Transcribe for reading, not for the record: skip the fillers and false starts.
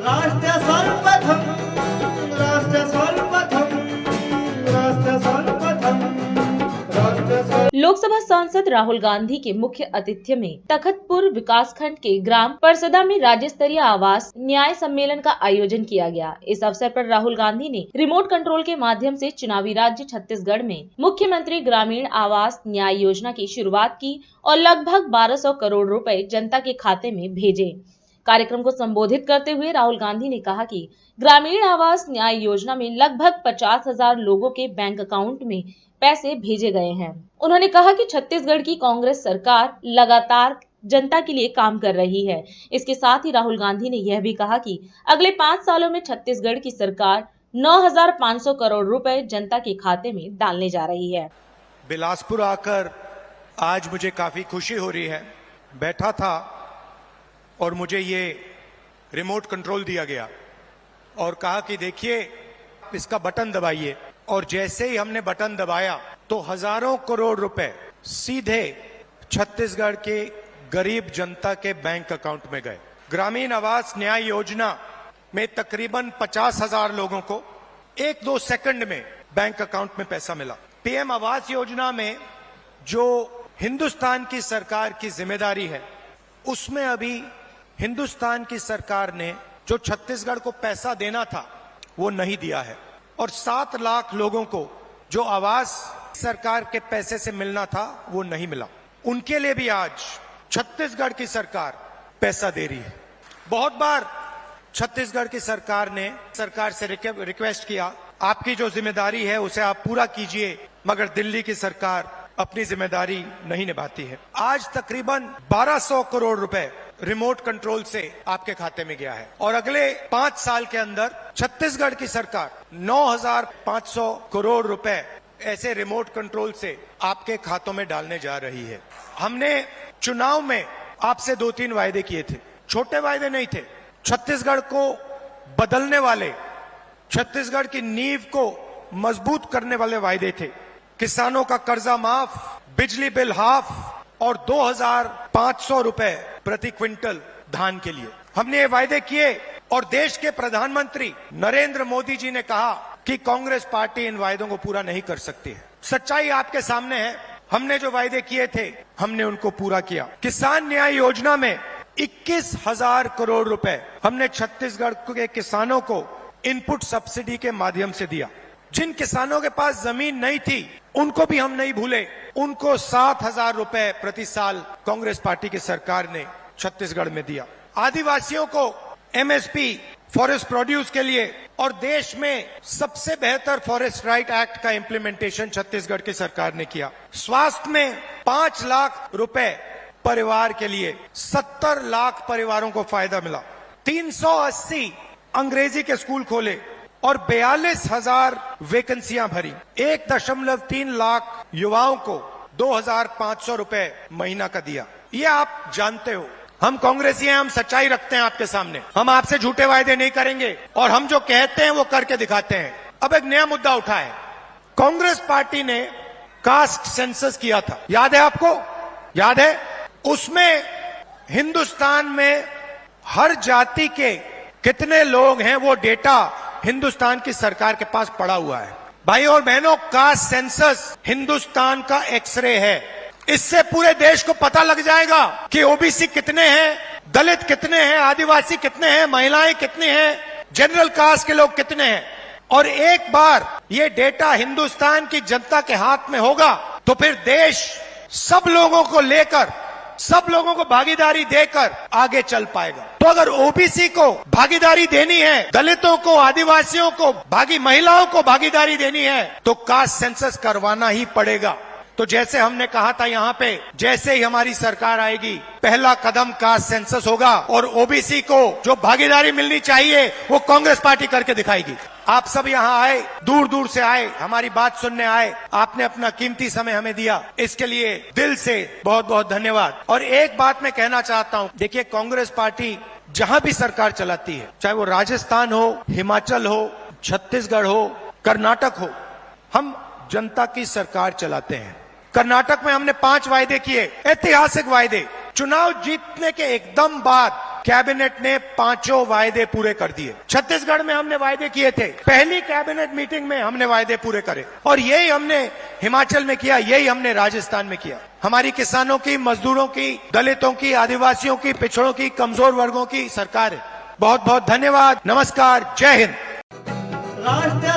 राष्ट्र सर्वप्रथम, राष्ट्र सर्वप्रथम, राष्ट्र सर्वप्रथम, राष्ट्र सर्व। लोकसभा सांसद राहुल गांधी के मुख्य आतिथ्य में तखतपुर विकासखंड के ग्राम परसदा में राज्य स्तरीय आवास न्याय सम्मेलन का आयोजन किया गया। इस अवसर पर राहुल गांधी ने रिमोट कंट्रोल के माध्यम से चुनावी राज्य छत्तीसगढ़ में मुख्यमंत्री ग्रामीण आवास न्याय योजना की शुरुआत की और लगभग 1200 करोड़ रुपए जनता के खाते में भेजे। कार्यक्रम को संबोधित करते हुए राहुल गांधी ने कहा कि ग्रामीण आवास न्याय योजना में लगभग 50,000 लोगों के बैंक अकाउंट में पैसे भेजे गए हैं। उन्होंने कहा कि छत्तीसगढ़ की कांग्रेस सरकार लगातार जनता के लिए काम कर रही है। इसके साथ ही राहुल गांधी ने यह भी कहा कि अगले 5 सालों में छत्तीसगढ़ की सरकार 9,500 करोड़ रुपए जनता के खाते में डालने जा रही है। बिलासपुर आकर आज मुझे काफी खुशी हो रही है। बैठा था और मुझे ये रिमोट कंट्रोल दिया गया और कहा कि देखिए इसका बटन दबाइए, और जैसे ही हमने बटन दबाया तो हजारों करोड़ रुपए सीधे छत्तीसगढ़ के गरीब जनता के बैंक अकाउंट में गए। ग्रामीण आवास न्याय योजना में तकरीबन 50,000 लोगों को 1-2 सेकंड में बैंक अकाउंट में पैसा मिला। पीएम आवास योजना में जो हिंदुस्तान की सरकार की जिम्मेदारी है, उसमें अभी हिंदुस्तान की सरकार ने जो छत्तीसगढ़ को पैसा देना था वो नहीं दिया है, और 7 लाख लोगों को जो आवास सरकार के पैसे से मिलना था वो नहीं मिला। उनके लिए भी आज छत्तीसगढ़ की सरकार पैसा दे रही है। बहुत बार छत्तीसगढ़ की सरकार ने सरकार से रिक्वेस्ट किया, आपकी जो जिम्मेदारी है उसे आप पूरा कीजिए, मगर दिल्ली की सरकार अपनी जिम्मेदारी नहीं निभाती है। आज तकरीबन 1200 करोड़ रुपए रिमोट कंट्रोल से आपके खाते में गया है, और अगले 5 साल के अंदर छत्तीसगढ़ की सरकार 9,500 करोड़ रुपए ऐसे रिमोट कंट्रोल से आपके खातों में डालने जा रही है। हमने चुनाव में आपसे 2-3 वायदे किए थे, छोटे वायदे नहीं थे, छत्तीसगढ़ को बदलने वाले, छत्तीसगढ़ की नींव को मजबूत करने वाले वायदे थे। किसानों का कर्जा माफ, बिजली बिल हाफ और 2,500 रुपए प्रति क्विंटल धान के लिए हमने ये वायदे किए, और देश के प्रधानमंत्री नरेंद्र मोदी जी ने कहा कि कांग्रेस पार्टी इन वायदों को पूरा नहीं कर सकती है। सच्चाई आपके सामने है, हमने जो वायदे किए थे हमने उनको पूरा किया। किसान न्याय योजना में 21,000 करोड़ रुपए हमने छत्तीसगढ़ के किसानों को इनपुट सब्सिडी के माध्यम से दिया। जिन किसानों के पास जमीन नहीं थी उनको भी हम नहीं भूले, उनको 7,000 रुपए प्रति साल कांग्रेस पार्टी की सरकार ने छत्तीसगढ़ में दिया। आदिवासियों को एमएसपी फॉरेस्ट प्रोड्यूस के लिए, और देश में सबसे बेहतर फॉरेस्ट राइट एक्ट का इंप्लीमेंटेशन छत्तीसगढ़ की सरकार ने किया। स्वास्थ्य में 5 लाख रुपए परिवार के लिए 70 लाख परिवारों को फायदा मिला। 380 अंग्रेजी के स्कूल खोले और 42,000 वैकेंसियां भरी। 1.3 लाख युवाओं को 2,500 रुपए महीना का दिया। ये आप जानते हो, हम कांग्रेसी हैं, हम सच्चाई रखते हैं आपके सामने, हम आपसे झूठे वायदे नहीं करेंगे, और हम जो कहते हैं वो करके दिखाते हैं। अब एक नया मुद्दा उठा है, कांग्रेस पार्टी ने कास्ट सेंसस किया था, याद है आपको? याद है? उसमें हिंदुस्तान में हर जाति के कितने लोग हैं वो डेटा हिंदुस्तान की सरकार के पास पड़ा हुआ है। भाई और बहनों, कास्ट सेंसस हिंदुस्तान का एक्सरे है। इससे पूरे देश को पता लग जाएगा कि ओबीसी कितने हैं, दलित कितने हैं, आदिवासी कितने हैं, महिलाएं कितनी हैं, जनरल कास्ट के लोग कितने हैं। और एक बार ये डेटा हिंदुस्तान की जनता के हाथ में होगा तो फिर देश सब लोगों को लेकर, सब लोगों को भागीदारी देकर आगे चल पाएगा। तो अगर ओबीसी को भागीदारी देनी है, दलितों को, आदिवासियों को, महिलाओं को भागीदारी देनी है, तो कास्ट सेंसस करवाना ही पड़ेगा। तो जैसे हमने कहा था यहाँ पे, जैसे ही हमारी सरकार आएगी पहला कदम कास्ट सेंसस होगा, और ओबीसी को जो भागीदारी मिलनी चाहिए वो कांग्रेस पार्टी करके दिखाएगी। आप सब यहाँ आए, दूर दूर से आए, हमारी बात सुनने आए, आपने अपना कीमती समय हमें दिया, इसके लिए दिल से बहुत बहुत धन्यवाद। और एक बात मैं कहना चाहता हूँ, देखिए कांग्रेस पार्टी जहां भी सरकार चलाती है, चाहे वो राजस्थान हो, हिमाचल हो, छत्तीसगढ़ हो, कर्नाटक हो, हम जनता की सरकार चलाते हैं। कर्नाटक में हमने 5 वायदे किए, ऐतिहासिक वायदे। चुनाव जीतने के एकदम बाद कैबिनेट ने 5 वायदे पूरे कर दिए। छत्तीसगढ़ में हमने वायदे किए थे, पहली कैबिनेट मीटिंग में हमने वायदे पूरे करे, और यही हमने हिमाचल में किया, यही हमने राजस्थान में किया। हमारी किसानों की, मजदूरों की, दलितों की, आदिवासियों की, पिछड़ों की, कमजोर वर्गों की सरकार है। बहुत बहुत धन्यवाद। नमस्कार। जय हिंद। राष्ट्र